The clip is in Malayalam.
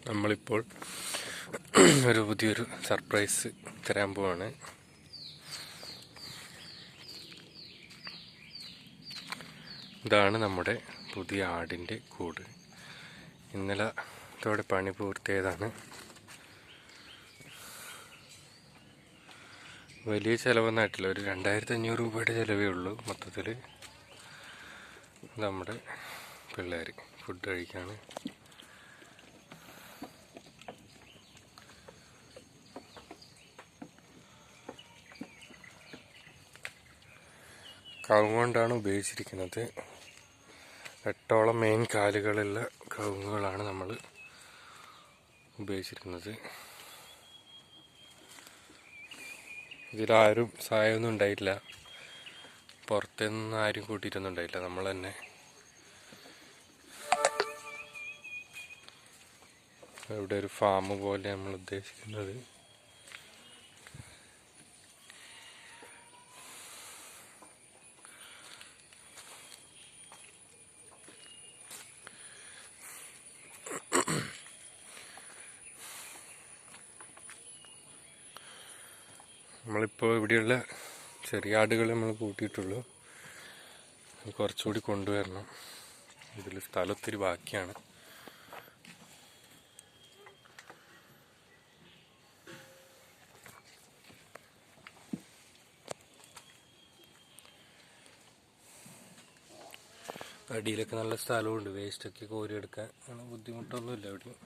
നമ്മളിപ്പോൾ ഒരു പുതിയൊരു സർപ്രൈസ് തരാൻ പോവാണ്. ഇതാണ് നമ്മുടെ പുതിയ ആടിൻ്റെ കൂട്. ഇന്നലെ ഇതോടെ പണി പൂർത്തിയായതാണ്. വലിയ ചിലവൊന്നായിട്ടില്ല, ഒരു 2500 രൂപയുടെ ചിലവേ ഉള്ളൂ മൊത്തത്തിൽ. നമ്മുടെ പിള്ളേർ ഫുഡ് കഴിക്കാണ്. കവുങ്ങ് കൊണ്ടാണ് ഉപയോഗിച്ചിരിക്കുന്നത്. 8ഓളം മെയിൻ കാലുകളുള്ള കവുങ്ങുകളാണ് നമ്മൾ ഉപയോഗിച്ചിരിക്കുന്നത്. ഇതിലാരും സഹായമൊന്നും ഉണ്ടായിട്ടില്ല, പുറത്തുനിന്ന് ആരും കൂട്ടിയിട്ടൊന്നും ഉണ്ടായില്ല, നമ്മൾ തന്നെ. ഇവിടെ ഒരു ഫാം പോലെ നമ്മൾ ഉദ്ദേശിക്കുന്നത്. നമ്മളിപ്പോൾ ഇവിടെയുള്ള ചെറിയ ആടുകൾ നമ്മൾ കൂട്ടിയിട്ടുള്ളൂ. കുറച്ചുകൂടി കൊണ്ടുവരണം. ഇതിൽ സ്ഥലം ഒത്തിരി ബാക്കിയാണ്. അടിയിലൊക്കെ നല്ല സ്ഥലമുണ്ട്, വേസ്റ്റൊക്കെ കോരിയെടുക്കാൻ അങ്ങനെ ബുദ്ധിമുട്ടൊന്നുമില്ല എവിടെയും.